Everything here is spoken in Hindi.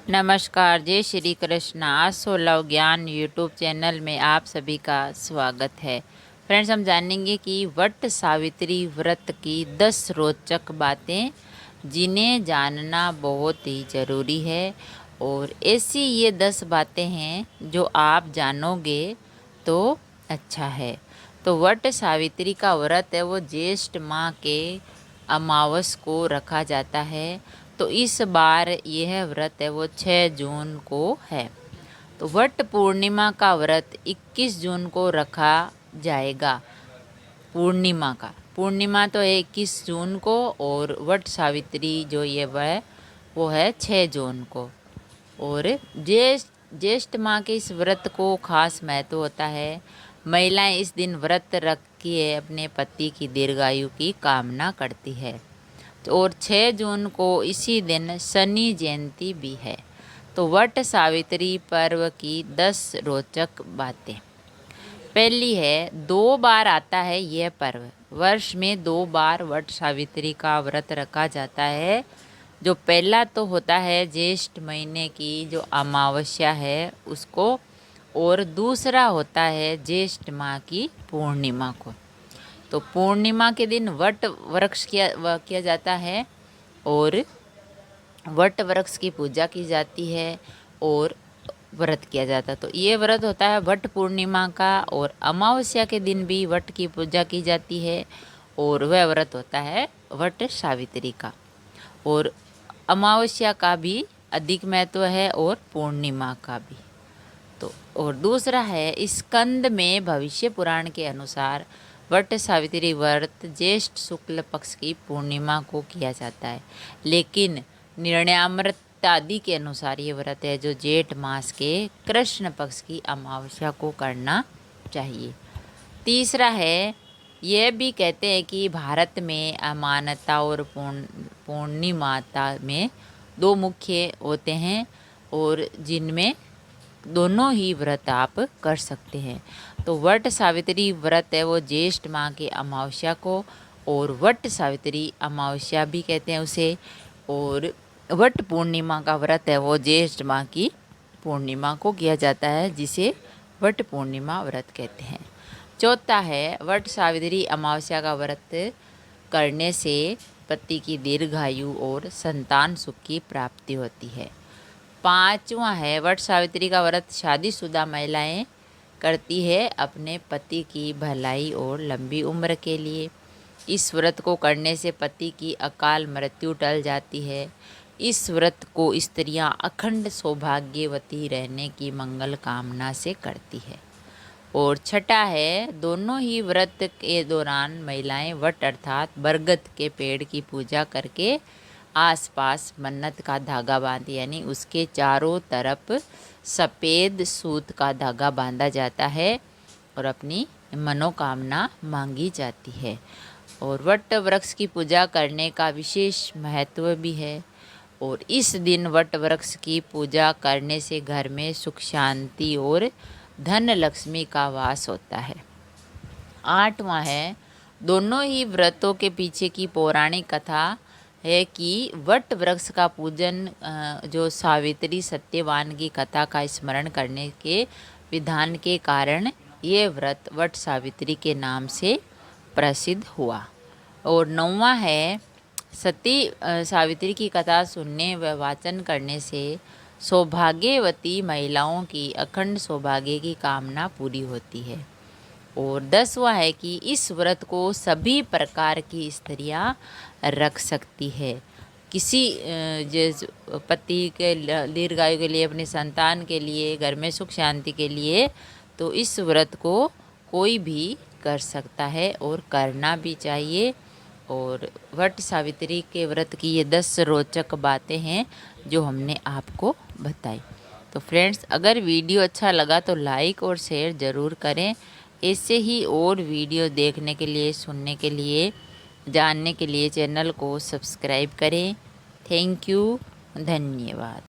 नमस्कार, जय श्री कृष्ण। आज सोलह ज्ञान यूट्यूब चैनल में आप सभी का स्वागत है। फ्रेंड्स, हम जानेंगे कि वट सावित्री व्रत की 10 रोचक बातें जिन्हें जानना बहुत ही ज़रूरी है। और ऐसी ये 10 बातें हैं जो आप जानोगे तो अच्छा है। तो वट सावित्री का व्रत है वो ज्येष्ठ माह के अमावस को रखा जाता है। तो इस बार यह व्रत है वो 6 जून को है। तो वट पूर्णिमा का व्रत 21 जून को रखा जाएगा। पूर्णिमा तो है 21 जून को, और वट सावित्री जो ये वो है 6 जून को। और ज्येष्ठ माह के इस व्रत को खास महत्व होता है। महिलाएं इस दिन व्रत रख के अपने पति की दीर्घायु की कामना करती है। और 6 जून को इसी दिन शनि जयंती भी है। तो वट सावित्री पर्व की 10 रोचक बातें। पहली है, 2 बार आता है यह पर्व। वर्ष में 2 बार वट सावित्री का व्रत रखा जाता है। जो पहला तो होता है ज्येष्ठ महीने की जो अमावस्या है उसको, और दूसरा होता है ज्येष्ठ माह की पूर्णिमा को। तो पूर्णिमा के दिन वट वृक्ष किया जाता है, और वट वृक्ष की पूजा की जाती है और व्रत किया जाता है। तो ये व्रत होता है वट पूर्णिमा का, और अमावस्या के दिन भी वट की पूजा की जाती है, और वह व्रत होता है वट सावित्री का। और अमावस्या का भी अधिक महत्व है और पूर्णिमा का भी। तो और दूसरा है, स्कंद में भविष्य पुराण के अनुसार वट सावित्री व्रत ज्येष्ठ शुक्ल पक्ष की पूर्णिमा को किया जाता है, लेकिन निर्णयामृत आदि के अनुसार ये व्रत है जो जेठ मास के कृष्ण पक्ष की अमावस्या को करना चाहिए। तीसरा है, यह भी कहते हैं कि भारत में अमानता और पूर्णिमाता में 2 मुख्य होते हैं, और जिनमें दोनों ही व्रत आप कर सकते हैं। तो वट सावित्री व्रत है वो ज्येष्ठ माह के अमावस्या को, और वट सावित्री अमावस्या भी कहते हैं उसे। और वट पूर्णिमा का व्रत है वो ज्येष्ठ माह की पूर्णिमा को किया जाता है, जिसे वट पूर्णिमा व्रत कहते हैं। चौथा है, वट सावित्री अमावस्या का व्रत करने से पति की दीर्घायु और संतान सुख की प्राप्ति होती है। पांचवा है, वट सावित्री का व्रत शादीशुदा महिलाएं करती है अपने पति की भलाई और लंबी उम्र के लिए। इस व्रत को करने से पति की अकाल मृत्यु टल जाती है। इस व्रत को स्त्रियां अखंड सौभाग्यवती रहने की मंगल कामना से करती है। और छठा है, दोनों ही व्रत के दौरान महिलाएं वट अर्थात बरगद के पेड़ की पूजा करके आसपास मन्नत का धागा बांधती, यानी उसके चारों तरफ सफ़ेद सूत का धागा बांधा जाता है और अपनी मनोकामना मांगी जाती है। और वट वृक्ष की पूजा करने का विशेष महत्व भी है, और इस दिन वट वृक्ष की पूजा करने से घर में सुख शांति और धन लक्ष्मी का वास होता है। आठवां है, दोनों ही व्रतों के पीछे की पौराणिक कथा है कि वट वृक्ष का पूजन जो सावित्री सत्यवान की कथा का स्मरण करने के विधान के कारण ये व्रत वट सावित्री के नाम से प्रसिद्ध हुआ। और नौवां है, सती सावित्री की कथा सुनने व वाचन करने से सौभाग्यवती महिलाओं की अखंड सौभाग्य की कामना पूरी होती है। और 10वां है कि इस व्रत को सभी प्रकार की स्त्रियां रख सकती है। किसी पति के दीर्घायु के लिए, अपने संतान के लिए, घर में सुख शांति के लिए, तो इस व्रत को कोई भी कर सकता है और करना भी चाहिए। और वट सावित्री के व्रत की ये 10 रोचक बातें हैं जो हमने आपको बताई। तो फ्रेंड्स, अगर वीडियो अच्छा लगा तो लाइक और शेयर ज़रूर करें। ऐसे ही और वीडियो देखने के लिए, सुनने के लिए, जानने के लिए चैनल को सब्सक्राइब करें। थैंक यू, धन्यवाद।